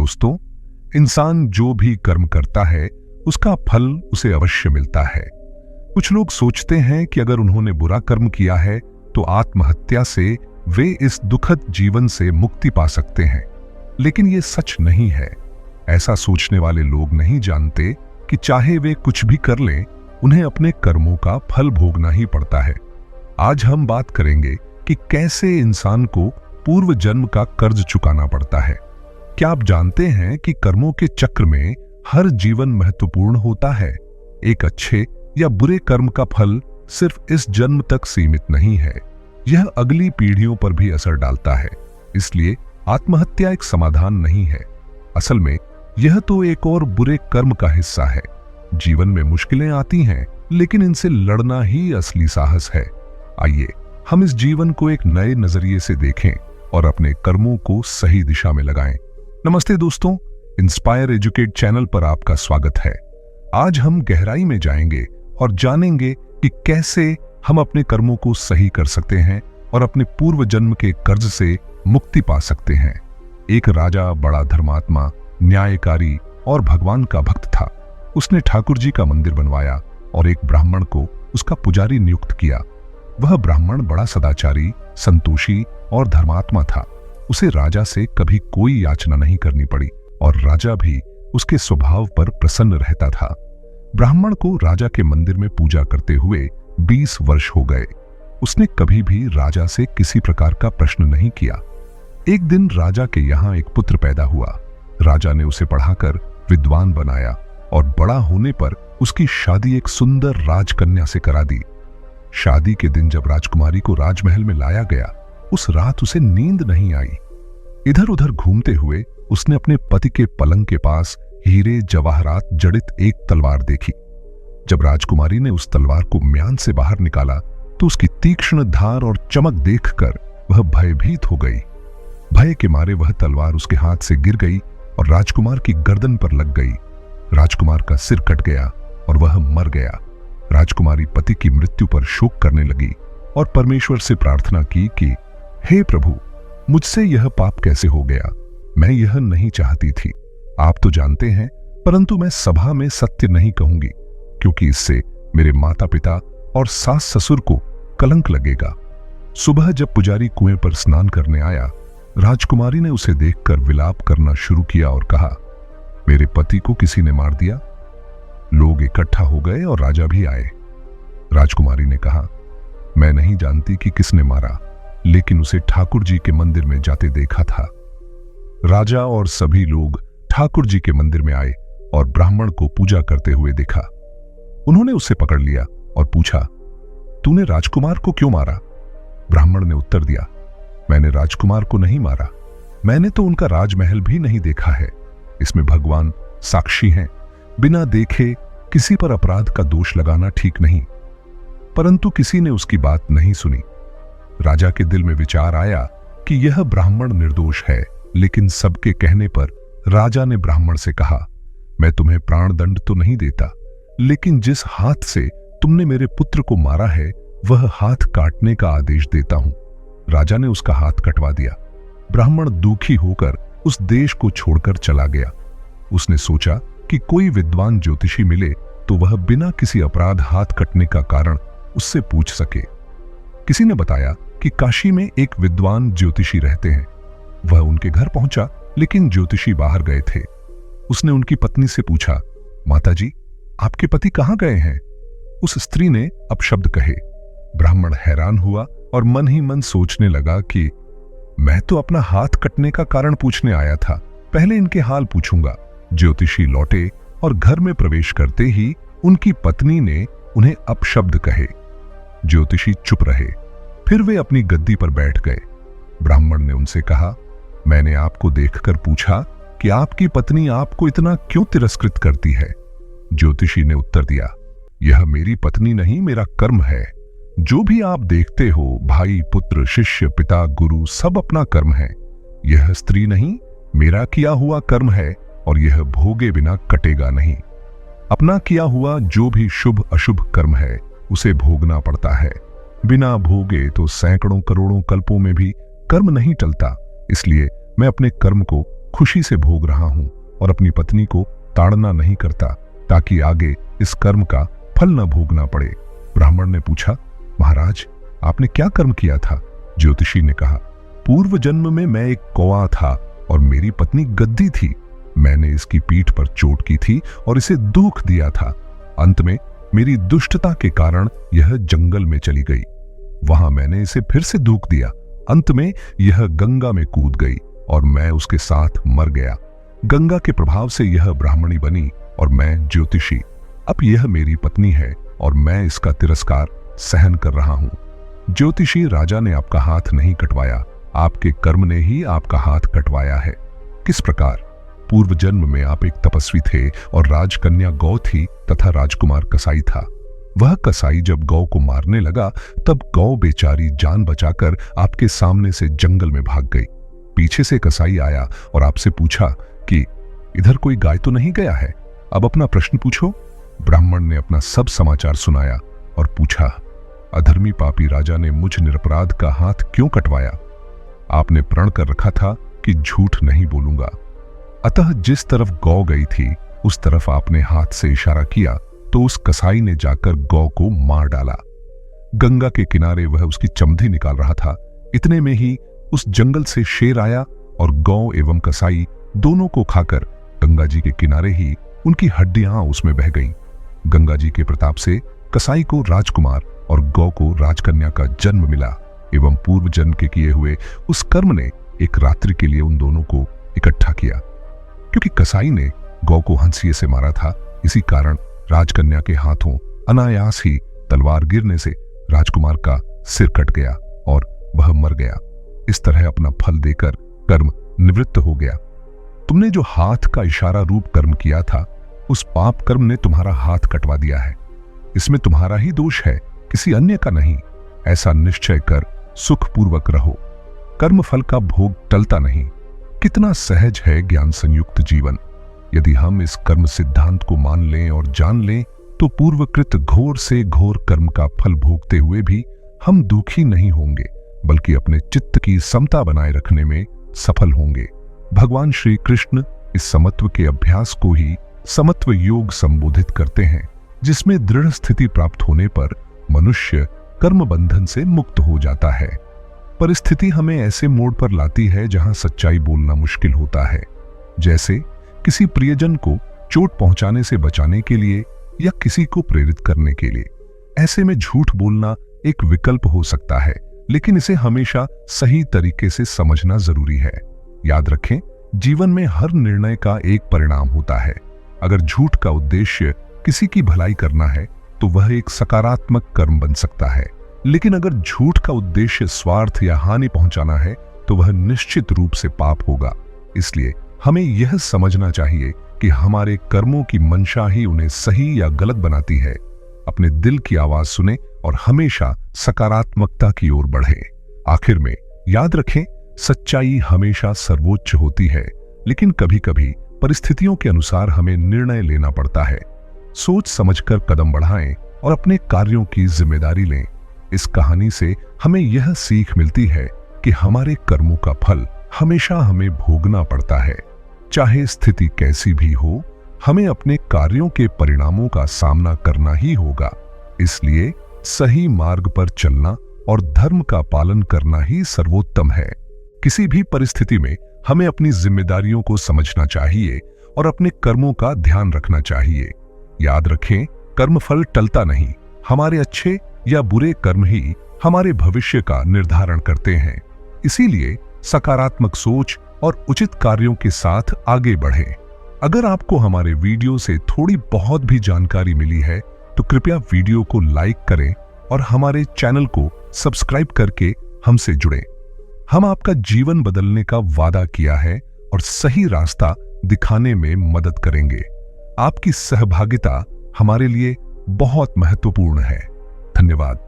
दोस्तों, इंसान जो भी कर्म करता है उसका फल उसे अवश्य मिलता है। कुछ लोग सोचते हैं कि अगर उन्होंने बुरा कर्म किया है तो आत्महत्या से वे इस दुखद जीवन से मुक्ति पा सकते हैं, लेकिन ये सच नहीं है। ऐसा सोचने वाले लोग नहीं जानते कि चाहे वे कुछ भी कर लें, उन्हें अपने कर्मों का फल भोगना ही पड़ता है। आज हम बात करेंगे कि कैसे इंसान को पूर्व जन्म का कर्ज चुकाना पड़ता है। क्या आप जानते हैं कि कर्मों के चक्र में हर जीवन महत्वपूर्ण होता है? एक अच्छे या बुरे कर्म का फल सिर्फ इस जन्म तक सीमित नहीं है, यह अगली पीढ़ियों पर भी असर डालता है। इसलिए आत्महत्या एक समाधान नहीं है। असल में यह तो एक और बुरे कर्म का हिस्सा है। जीवन में मुश्किलें आती हैं, लेकिन इनसे लड़ना ही असली साहस है। आइए हम इस जीवन को एक नए नजरिए से देखें और अपने कर्मों को सही दिशा में लगाएं। नमस्ते दोस्तों, इंस्पायर एजुकेट चैनल पर आपका स्वागत है। आज हम गहराई में जाएंगे और जानेंगे कि कैसे हम अपने कर्मों को सही कर सकते हैं और अपने पूर्व जन्म के कर्ज से मुक्ति पा सकते हैं। एक राजा बड़ा धर्मात्मा, न्यायकारी और भगवान का भक्त था। उसने ठाकुर जी का मंदिर बनवाया और एक ब्राह्मण को उसका पुजारी नियुक्त किया। वह ब्राह्मण बड़ा सदाचारी, संतोषी और धर्मात्मा था। उसे राजा से कभी कोई याचना नहीं करनी पड़ी और राजा भी उसके स्वभाव पर प्रसन्न रहता था। ब्राह्मण को राजा के मंदिर में पूजा करते हुए 20 वर्ष हो गए। उसने कभी भी राजा से किसी प्रकार का प्रश्न नहीं किया। एक दिन राजा के यहाँ एक पुत्र पैदा हुआ। राजा ने उसे पढ़ाकर विद्वान बनाया और बड़ा होने पर उसकी शादी एक सुंदर राजकन्या से करा दी। शादी के दिन जब राजकुमारी को राजमहल में लाया गया, उस रात उसे नींद नहीं आई। इधर उधर घूमते हुए उसने अपने पति के पलंग के पास हीरे जवाहरात जड़ित एक तलवार देखी। जब राजकुमारी ने उस तलवार को म्यान से बाहर निकाला तो उसकी तीक्ष्ण धार और चमक देखकर वह भयभीत हो गई। भय के मारे वह तलवार उसके हाथ से गिर गई और राजकुमार की गर्दन पर लग गई। राजकुमार का सिर कट गया और वह मर गया। राजकुमारी पति की मृत्यु पर शोक करने लगी और परमेश्वर से प्रार्थना की कि हे प्रभु, मुझसे यह पाप कैसे हो गया? मैं यह नहीं चाहती थी। आप तो जानते हैं, परंतु मैं सभा में सत्य नहीं कहूंगी, क्योंकि इससे मेरे माता पिता और सास ससुर को कलंक लगेगा। सुबह जब पुजारी कुएं पर स्नान करने आया, राजकुमारी ने उसे देखकर विलाप करना शुरू किया और कहा, मेरे पति को किसी ने मार दिया। लोग इकट्ठा हो गए और राजा भी आए। राजकुमारी ने कहा, मैं नहीं जानती कि किसने मारा, लेकिन उसे ठाकुर जी के मंदिर में जाते देखा था। राजा और सभी लोग ठाकुर जी के मंदिर में आए और ब्राह्मण को पूजा करते हुए देखा। उन्होंने उसे पकड़ लिया और पूछा, तूने राजकुमार को क्यों मारा? ब्राह्मण ने उत्तर दिया, मैंने राजकुमार को नहीं मारा। मैंने तो उनका राजमहल भी नहीं देखा है। इसमें भगवान साक्षी हैं। बिना देखे किसी पर अपराध का दोष लगाना ठीक नहीं। परंतु किसी ने उसकी बात नहीं सुनी। राजा के दिल में विचार आया कि यह ब्राह्मण निर्दोष है, लेकिन सबके कहने पर राजा ने ब्राह्मण से कहा, मैं तुम्हें प्राण दंड तो नहीं देता, लेकिन जिस हाथ से तुमने मेरे पुत्र को मारा है वह हाथ काटने का आदेश देता हूं। राजा ने उसका हाथ कटवा दिया। ब्राह्मण दुखी होकर उस देश को छोड़कर चला गया। उसने सोचा कि कोई विद्वान ज्योतिषी मिले तो वह बिना किसी अपराध हाथ कटने का कारण उससे पूछ सके। किसी ने बताया कि काशी में एक विद्वान ज्योतिषी रहते हैं। वह उनके घर पहुंचा, लेकिन ज्योतिषी बाहर गए थे। उसने उनकी पत्नी से पूछा, माताजी, आपके पति कहां गए हैं? उस स्त्री ने अपशब्द कहे। ब्राह्मण हैरान हुआ और मन ही मन सोचने लगा कि मैं तो अपना हाथ कटने का कारण पूछने आया था, पहले इनके हाल पूछूंगा। ज्योतिषी लौटे और घर में प्रवेश करते ही उनकी पत्नी ने उन्हें अपशब्द कहे। ज्योतिषी चुप रहे। फिर वे अपनी गद्दी पर बैठ गए। ब्राह्मण ने उनसे कहा, मैंने आपको देखकर पूछा कि आपकी पत्नी आपको इतना क्यों तिरस्कृत करती है? ज्योतिषी ने उत्तर दिया, यह मेरी पत्नी नहीं, मेरा कर्म है। जो भी आप देखते हो, भाई, पुत्र, शिष्य, पिता, गुरु, सब अपना कर्म है। यह स्त्री नहीं, मेरा किया हुआ कर्म है और यह भोगे बिना कटेगा नहीं। अपना किया हुआ जो भी शुभ अशुभ कर्म है उसे भोगना पड़ता है। बिना भोगे तो सैकड़ों करोड़ों कल्पों में भी कर्म नहीं टलता। इसलिए मैं अपने कर्म को खुशी से भोग रहा हूं और अपनी पत्नी को ताड़ना नहीं करता ताकि आगे इस कर्म का फल न भोगना पड़े। ब्राह्मण ने पूछा, महाराज आपने क्या कर्म किया था? ज्योतिषी ने कहा, पूर्व जन्म में मैं एक कौवा था और मेरी पत्नी गद्दी थी। मैंने इसकी पीठ पर चोट की थी और इसे दुख दिया था। अंत में मेरी दुष्टता के कारण यह जंगल में चली गई। वहां मैंने इसे फिर से दुख दिया। अंत में यह गंगा में कूद गई और मैं उसके साथ मर गया। गंगा के प्रभाव से यह ब्राह्मणी बनी और मैं ज्योतिषी। अब यह मेरी पत्नी है और मैं इसका तिरस्कार सहन कर रहा हूं। ज्योतिषी राजा ने आपका हाथ नहीं कटवाया, आपके कर्म ने ही आपका हाथ कटवाया है। किस प्रकार? पूर्व जन्म में आप एक तपस्वी थे और राजकन्या गौ थी तथा राजकुमार कसाई था। वह कसाई जब गौ को मारने लगा तब गौ बेचारी जान बचाकर आपके सामने से जंगल में भाग गई। पीछे से कसाई आया और आपसे पूछा कि इधर कोई गाय तो नहीं गया है, अब अपना प्रश्न पूछो। ब्राह्मण ने अपना सब समाचार सुनाया और पूछा, अधर्मी पापी राजा ने मुझ निरपराध का हाथ क्यों कटवाया? आपने प्रण कर रखा था कि झूठ नहीं बोलूंगा। अतः जिस तरफ गौ गई थी उस तरफ आपने हाथ से इशारा किया तो उस कसाई ने जाकर गौ को मार डाला। गंगा के किनारे वह उसकी चमड़ी निकाल रहा था। इतने में ही उस जंगल से शेर आया और गौ एवं कसाई दोनों को खाकर गंगा जी के किनारे ही उनकी हड्डियां उसमें बह गईं। गंगा जी के प्रताप से कसाई को राजकुमार और गौ को राजकन्या का जन्म मिला एवं पूर्व जन्म के किए हुए उस कर्म ने एक रात्रि के लिए उन दोनों को इकट्ठा किया। क्योंकि कसाई ने गौ को हंसिए से मारा था, इसी कारण राजकन्या के हाथों अनायास ही तलवार गिरने से राजकुमार का सिर कट गया और वह मर गया। इस तरह अपना फल देकर कर्म निवृत्त हो गया। तुमने जो हाथ का इशारा रूप कर्म किया था उस पाप कर्म ने तुम्हारा हाथ कटवा दिया है। इसमें तुम्हारा ही दोष है, किसी अन्य का नहीं। ऐसा निश्चय कर सुखपूर्वक रहो। कर्म फल का भोग टलता नहीं। कितना सहज है ज्ञान संयुक्त जीवन। यदि हम इस कर्म सिद्धांत को मान लें और जान लें तो पूर्वकृत घोर से घोर कर्म का फल भोगते हुए भी हम दुखी नहीं होंगे, बल्कि अपने चित्त की समता बनाए रखने में सफल होंगे। भगवान श्री कृष्ण इस समत्व के अभ्यास को ही समत्व योग संबोधित करते हैं, जिसमें दृढ़ स्थिति प्राप्त होने पर मनुष्य कर्म बंधन से मुक्त हो जाता है। परिस्थिति हमें ऐसे मोड़ पर लाती है जहां सच्चाई बोलना मुश्किल होता है, जैसे किसी प्रियजन को चोट पहुंचाने से बचाने के लिए या किसी को प्रेरित करने के लिए। ऐसे में झूठ बोलना एक विकल्प हो सकता है, लेकिन इसे हमेशा सही तरीके से समझना जरूरी है। याद रखें, जीवन में हर निर्णय का एक परिणाम होता है। अगर झूठ का उद्देश्य किसी की भलाई करना है तो वह एक सकारात्मक कर्म बन सकता है, लेकिन अगर झूठ का उद्देश्य स्वार्थ या हानि पहुंचाना है तो वह निश्चित रूप से पाप होगा। इसलिए हमें यह समझना चाहिए कि हमारे कर्मों की मंशा ही उन्हें सही या गलत बनाती है। अपने दिल की आवाज सुने और हमेशा सकारात्मकता की ओर बढ़े। आखिर में याद रखें, सच्चाई हमेशा सर्वोच्च होती है, लेकिन कभी कभी परिस्थितियों के अनुसार हमें निर्णय लेना पड़ता है। सोच समझकर कदम बढ़ाएं और अपने कार्यों की जिम्मेदारी लें। इस कहानी से हमें यह सीख मिलती है कि हमारे कर्मों का फल हमेशा हमें भोगना पड़ता है। चाहे स्थिति कैसी भी हो, हमें अपने कार्यों के परिणामों का सामना करना ही होगा। इसलिए सही मार्ग पर चलना और धर्म का पालन करना ही सर्वोत्तम है। किसी भी परिस्थिति में हमें अपनी जिम्मेदारियों को समझना चाहिए और अपने कर्मों का ध्यान रखना चाहिए। याद रखें, कर्मफल टलता नहीं। हमारे अच्छे या बुरे कर्म ही हमारे भविष्य का निर्धारण करते हैं। इसीलिए सकारात्मक सोच और उचित कार्यों के साथ आगे बढ़ें। अगर आपको हमारे वीडियो से थोड़ी बहुत भी जानकारी मिली है तो कृपया वीडियो को लाइक करें और हमारे चैनल को सब्सक्राइब करके हमसे जुड़ें। हम आपका जीवन बदलने का वादा किया है और सही रास्ता दिखाने में मदद करेंगे। आपकी सहभागिता हमारे लिए बहुत महत्वपूर्ण है। धन्यवाद।